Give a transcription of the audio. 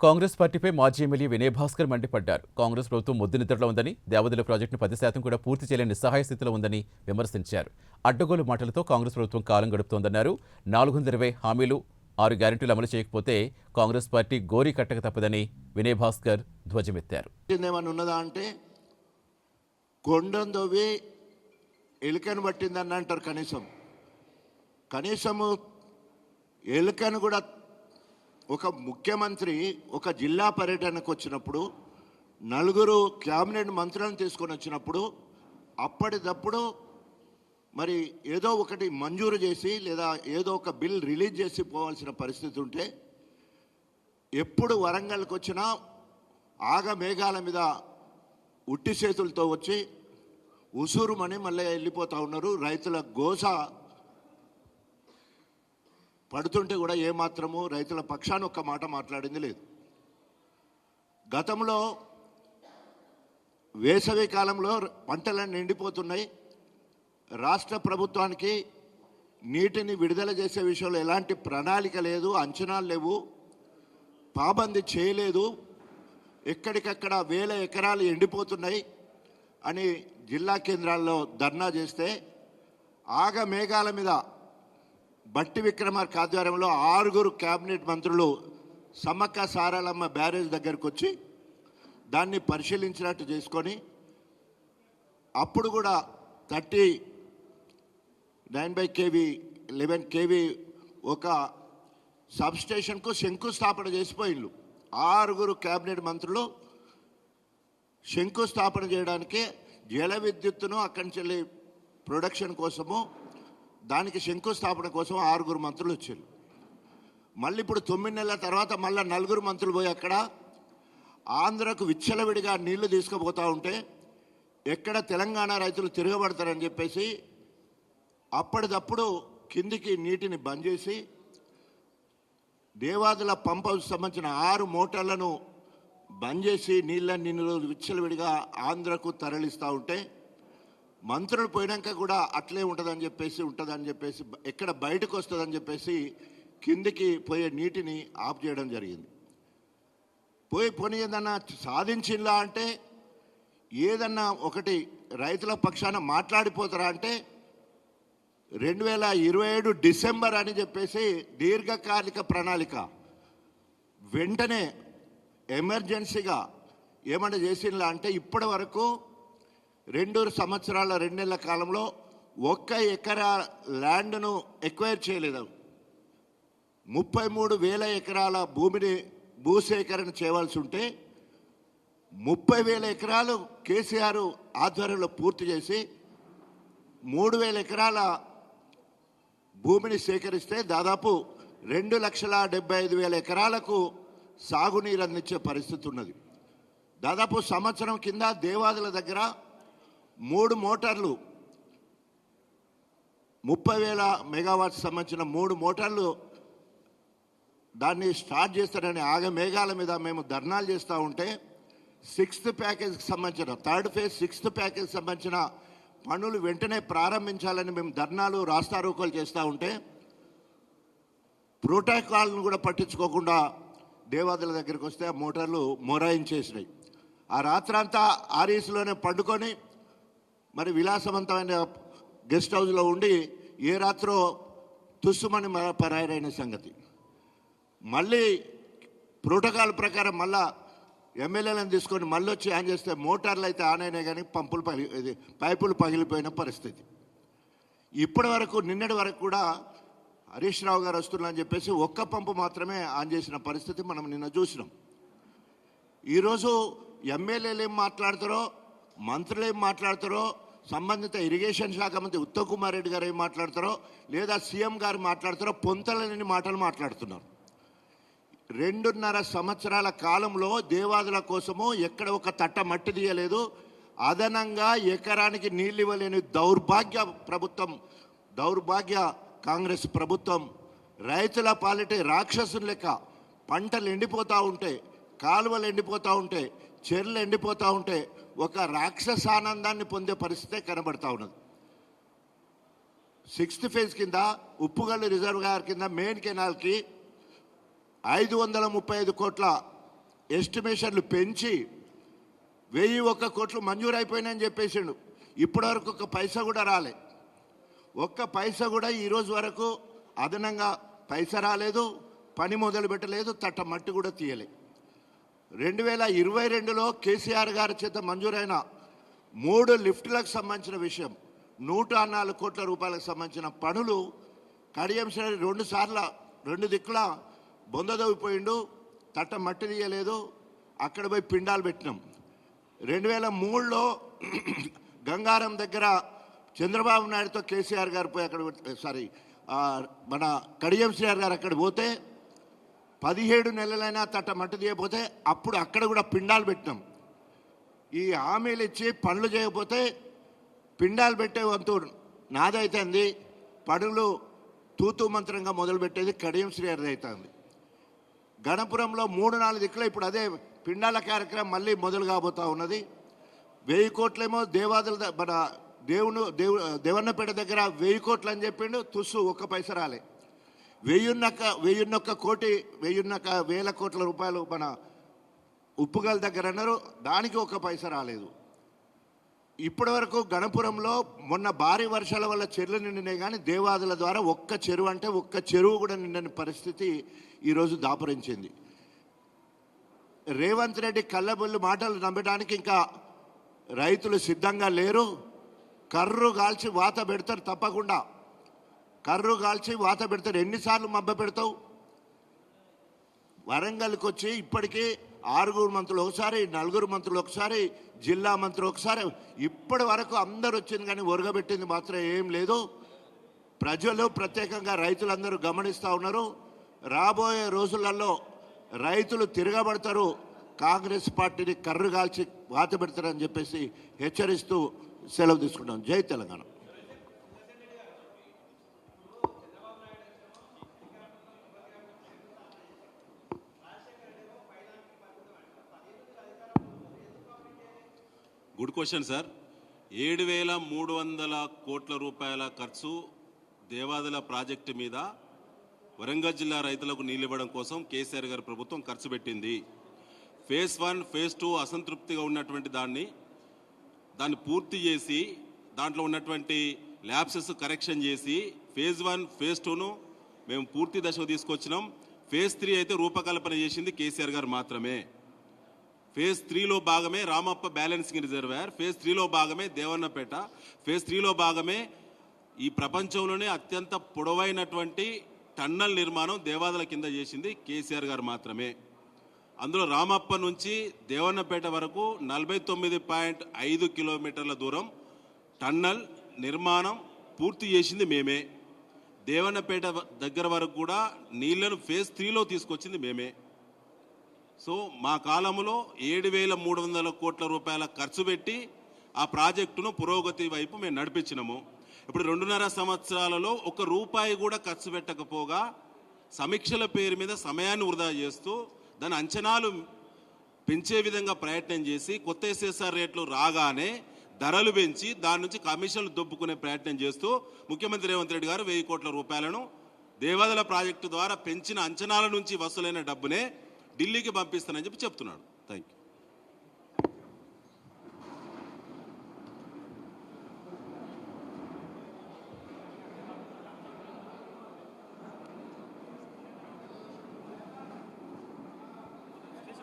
కాంగ్రెస్ పార్టీపై మాజీ ఎమ్మెల్యే వినయ్ భాస్కర్ మండిపడ్డారు. కాంగ్రెస్ ప్రభుత్వం మొద్దునిద్రలో ఉందని, దేవాదుల ప్రాజెక్టును 10% కూడా పూర్తి చేయలేని నిస్సహాయ స్థితిలో ఉందని విమర్శించారు. అడ్డగోలు మాటలతో కాంగ్రెస్ ప్రభుత్వం కాలం గడుపుతోందన్నారు. 420 హామీలు 6 గ్యారెంటీలు అమలు చేయకపోతే కాంగ్రెస్ పార్టీ గోరీ కట్టక తప్పదని వినయ్ భాస్కర్ ధ్వజమెత్తారు. ఉన్నదా అంటే కొండందోవి ఎలుకను పట్టిందని అంటారు. కనీసము ఎలుకను కూడా ఒక ముఖ్యమంత్రి ఒక జిల్లా పర్యటనకు వచ్చినప్పుడు 4 క్యాబినెట్ మంత్రులను తీసుకొని వచ్చినప్పుడు అప్పటిదప్పుడు మరి ఏదో ఒకటి మంజూరు చేసి లేదా ఏదో ఒక బిల్ రిలీజ్ చేసి పోవాల్సిన పరిస్థితి ఉంటే ఎప్పుడు వరంగల్కి వచ్చినా ఆగమేఘాల మీద ఉట్టి చేతులతో వచ్చి ఉసూరుమని మళ్ళీ వెళ్ళిపోతూ ఉన్నారు. రైతుల గోస పడుతుంటే కూడా ఏమాత్రము రైతుల పక్షాన ఒక్క మాట మాట్లాడింది లేదు. గతంలో వేసవి కాలంలో పంటలన్నీ నిండిపోతున్నాయి. రాష్ట్ర ప్రభుత్వానికి నీటిని విడుదల చేసే విషయంలో ఎలాంటి ప్రణాళిక లేదు, అంచనాలు లేవు, పాబందీ చేయలేదు. ఎక్కడికక్కడ వేల ఎకరాలు ఎండిపోతున్నాయి అని జిల్లా కేంద్రాల్లో ధర్నా చేస్తే ఆగమేఘాల మీద బట్టి విక్రమార్క ఆధ్వర్యంలో 6 క్యాబినెట్ మంత్రులు సమ్మక్క సారాలమ్మ బ్యారేజ్ దగ్గరకు వచ్చి దాన్ని పరిశీలించినట్టు చేసుకొని అప్పుడు కూడా 39/kV 11kV ఒక సబ్స్టేషన్కు శంకుస్థాపన చేసిపోయిండ్రు. 6 క్యాబినెట్ మంత్రులు శంకుస్థాపన చేయడానికి జల విద్యుత్తును అక్కడి నుంచి ప్రొడక్షన్ కోసము దానికి శంకుస్థాపన కోసం 6 మంత్రులు వచ్చారు. మళ్ళీ ఇప్పుడు 9 నెలల తర్వాత మళ్ళీ 4 మంత్రులు పోయి అక్కడ ఆంధ్రకు విచ్చలవిడిగా నీళ్లు తీసుకుపోతూ ఉంటే ఎక్కడ తెలంగాణ రైతులు తిరగబడతారని చెప్పేసి అప్పటిదప్పుడు కిందికి నీటిని బంద్ చేసి దేవాదుల పంప్ హౌస్ సంబంధించిన 6 మోటార్లను బంద్ చేసి నీళ్ళని విచ్చలవిడిగా ఆంధ్రకు తరలిస్తూ ఉంటే మంత్రులు పోయినాక కూడా అట్లే ఉంటుందని చెప్పేసి ఎక్కడ బయటకు వస్తుందని చెప్పేసి కిందికి పోయే నీటిని ఆఫ్ చేయడం జరిగింది. పోనీ ఏదన్నా సాధించిందా అంటే ఏదన్నా ఒకటి రైతుల పక్షాన మాట్లాడిపోతారా అంటే 2027 డిసెంబర్ అని చెప్పేసి దీర్ఘకాలిక ప్రణాళిక వెంటనే ఎమర్జెన్సీగా ఏమన్నా చేసిందా అంటే ఇప్పటి వరకు 2 సంవత్సరాల 2 నెలల కాలంలో 1 ఎకరా ల్యాండ్ను ఎక్వైర్ చేయలేదు. 33,000 ఎకరాల భూమిని భూసేకరణ చేయవలసి ఉంటే 30,000 ఎకరాలు కేసీఆర్ ఆధ్వర్యంలో పూర్తి చేసి 3,000 ఎకరాల భూమిని సేకరిస్తే దాదాపు 2,75,000 ఎకరాలకు సాగునీరు అందించే పరిస్థితి ఉన్నది. దాదాపు సంవత్సరం కింద దేవాదుల దగ్గర 3 మోటార్లు 30,000 మెగావాట్స్ సంబంధించిన 3 మోటార్లు దాన్ని స్టార్ట్ చేస్తారని ఆగమేఘాల మీద మేము ధర్నాలు చేస్తూ ఉంటే 6th ప్యాకేజ్కి సంబంధించిన 3rd ఫేజ్ 6th ప్యాకేజ్ సంబంధించిన పనులు వెంటనే ప్రారంభించాలని మేము ధర్నాలు రాస్తారోకోలు చేస్తూ ఉంటే ప్రోటోకాల్ను కూడా పట్టించుకోకుండా దేవాదుల దగ్గరికి వస్తే ఆ మోటార్లు మొరాయించేసినాయి. ఆ రాత్రంతా ఆర్ఈసీలోనే పండుకొని మరి విలాసవంతమైన గెస్ట్ హౌస్లో ఉండి ఏ రాత్రో తుస్సుమని పరారైన సంగతి. మళ్ళీ ప్రోటోకాల్ ప్రకారం మళ్ళా ఎమ్మెల్యేలను తీసుకొని మళ్ళీ వచ్చి ఆన్ చేస్తే మోటార్లు అయితే ఆన్ అయినాయి కానీ పైపులు పగిలిపోయిన పరిస్థితి. ఇప్పటి వరకు నిన్నటి వరకు కూడా హరీష్ రావు గారు వస్తున్నారని చెప్పేసి 1 పంపు మాత్రమే ఆన్ చేసిన పరిస్థితి మనం నిన్న చూసినాం. ఈరోజు ఎమ్మెల్యేలు ఏం మాట్లాడతారో, మంత్రులు ఏం మాట్లాడతారో, సంబంధిత ఇరిగేషన్ శాఖ మంత్రి ఉత్తమ్ కుమార్ రెడ్డి గారు ఏం మాట్లాడతారో లేదా సీఎం గారు మాట్లాడతారో పొంతలేని మాటలు మాట్లాడుతున్నారు. 2.5 సంవత్సరాల కాలంలో దేవాదుల కోసము ఎక్కడ ఒక తట్ట మట్టి తీయలేదు. అదనంగా ఎకరానికి నీళ్ళు ఇవ్వలేని దౌర్భాగ్య కాంగ్రెస్ ప్రభుత్వం రైతుల పాలిటి రాక్షసుల లెక్క పంటలు ఎండిపోతూ ఉంటే, కాలువలు ఎండిపోతూ ఉంటే, చెర్లు ఎండిపోతూ ఉంటే ఒక రాక్షసానందాన్ని పొందే పరిస్థితే కనబడతా ఉన్నది. 6th ఫేజ్ కింద ఉప్పుగల్లు రిజర్వాయర్ కింద మెయిన్ కెనాల్కి 535 కోట్ల ఎస్టిమేషన్లు పెంచి 1001 కోట్లు మంజూరు అయిపోయినాయని చెప్పేసిండు. ఇప్పటివరకు ఒక్క పైసా కూడా రాలే. ఒక్క పైసా కూడా ఈరోజు వరకు అదనంగా పైసా రాలేదు, పని మొదలు పెట్టలేదు, తట్ట మట్టి కూడా తీయలే. 2022లో కేసీఆర్ గారి చేత మంజూరైన 3 లిఫ్టులకు సంబంధించిన విషయం 104 కోట్ల రూపాయలకు సంబంధించిన పనులు కడియం శ్రీ 2 సార్లు 2 దిక్కుల బొందదవిపోయిండు, తట్ట మట్టి తీయలేదు, అక్కడ పోయి పిండాలు పెట్టినాం. 2003లో గంగారం దగ్గర చంద్రబాబు నాయుడుతో కేసీఆర్ గారు పోయి అక్కడ మన కడియం శ్రీఆర్ గారు అక్కడ పోతే 17 నెలలైనా తట్ట మట్టి తీయకపోతే అప్పుడు అక్కడ కూడా పిండాలు పెట్టినాం. ఈ హామీలు ఇచ్చి పనులు చేయకపోతే పిండాలు పెట్టే వంతు నాదైతుంది, పనులు తూతూ మంత్రంగా మొదలుపెట్టేది కడియం శ్రీఆర్ అవుతుంది. గణపురంలో 3-4 దిక్కులు ఇప్పుడు అదే పిండాల కార్యక్రమం మళ్ళీ మొదలు కాబోతా ఉన్నది. 1000 కోట్లేమో దేవాదుల మన దేవన్నపేట దగ్గర 1000 కోట్లు అని చెప్పిండు, తుస్సు ఒక్క పైసా రాలే. 1001 కోటి 1000 కోట్ల రూపాయలు మన ఉప్పుగల దగ్గర అన్నారు, దానికి ఒక్క పైసా రాలేదు. ఇప్పటి వరకు గణపురంలో మొన్న భారీ వర్షాల వల్ల చెరువులు నిండినాయి, కానీ దేవాదుల ద్వారా ఒక్క చెరువు అంటే ఒక్క చెరువు కూడా నిండని పరిస్థితి ఈరోజు దాపురించింది. రేవంత్ రెడ్డి కళ్ళబొల్లు మాటలు నమ్మడానికి ఇంకా రైతులు సిద్ధంగా లేరు. కర్రు కాల్చి వాత పెడతారు, తప్పకుండా కర్రు కాల్చి వాత పెడతారు. ఎన్నిసార్లు మబ్బ పెడతావు? వరంగల్కి వచ్చి ఇప్పటికీ 6 మంత్రులు ఒకసారి, 4 మంత్రులు ఒకసారి, జిల్లా మంత్రులు ఒకసారి, ఇప్పటి వరకు అందరు వచ్చింది, కానీ ఒరగబెట్టింది మాత్రం ఏం లేదు. ప్రజలు ప్రత్యేకంగా రైతులందరూ గమనిస్తూ ఉన్నారు. రాబోయే రోజులలో రైతులు తిరగబడతారు, కాంగ్రెస్ పార్టీని కర్రు కాల్చి వాత పెడతారని చెప్పేసి హెచ్చరిస్తూ సెలవు తీసుకుంటాం. జై తెలంగాణ. Good question sir. 7,300 కోట్ల రూపాయల ఖర్చు దేవాదుల ప్రాజెక్టు మీద వరంగల్ జిల్లా రైతులకు నీళ్ళు ఇవ్వడం కోసం కేసీఆర్ గారి ప్రభుత్వం ఖర్చు పెట్టింది. ఫేజ్ 1, ఫేజ్ 2 అసంతృప్తిగా ఉన్నటువంటి దాన్ని పూర్తి చేసి దాంట్లో ఉన్నటువంటి ల్యాబ్సెస్ కరెక్షన్ చేసి ఫేజ్ 1, ఫేజ్ 2ను మేము పూర్తి దశకు తీసుకొచ్చినాం. ఫేజ్ 3 అయితే రూపకల్పన చేసింది కేసీఆర్ గారు మాత్రమే. ఫేజ్ 3లో భాగమే రామప్ప బ్యాలెన్సింగ్ రిజర్వాయర్, ఫేజ్ 3లో భాగమే దేవన్నపేట, ఫేజ్ 3లో భాగమే ఈ ప్రపంచంలోనే అత్యంత పొడవైనటువంటి టన్నల్ నిర్మాణం దేవాదుల కింద చేసింది కేసీఆర్ గారు మాత్రమే. అందులో రామప్ప నుంచి దేవన్నపేట వరకు 49.5 కిలోమీటర్ల దూరం టన్నల్ నిర్మాణం పూర్తి చేసింది మేమే. దేవన్నపేట దగ్గర వరకు కూడా నీళ్లను ఫేజ్ 3లో తీసుకొచ్చింది మేమే. సో మా కాలంలో 7,300 కోట్ల రూపాయల ఖర్చు పెట్టి ఆ ప్రాజెక్టును పురోగతి వైపు మేము నడిపించినాము. ఇప్పుడు 2.5 సంవత్సరాలలో 1 రూపాయి కూడా ఖర్చు పెట్టకపోగా సమీక్షల పేరు మీద సమయాన్ని వృధా చేస్తూ దాని అంచనాలు పెంచే విధంగా ప్రయత్నం చేసి కొత్త ఎస్ఎస్ఆర్ రేట్లు రాగానే ధరలు పెంచి దాని నుంచి కమిషన్లు దొబ్బుకునే ప్రయత్నం చేస్తూ ముఖ్యమంత్రి రేవంత్ రెడ్డి గారు 1000 కోట్ల రూపాయలను దేవాదుల ప్రాజెక్టు ద్వారా పెంచిన అంచనాల నుంచి వసూలైన డబ్బునే ఢిల్లీకి పంపిస్తానని చెప్తున్నాడు. Thank you.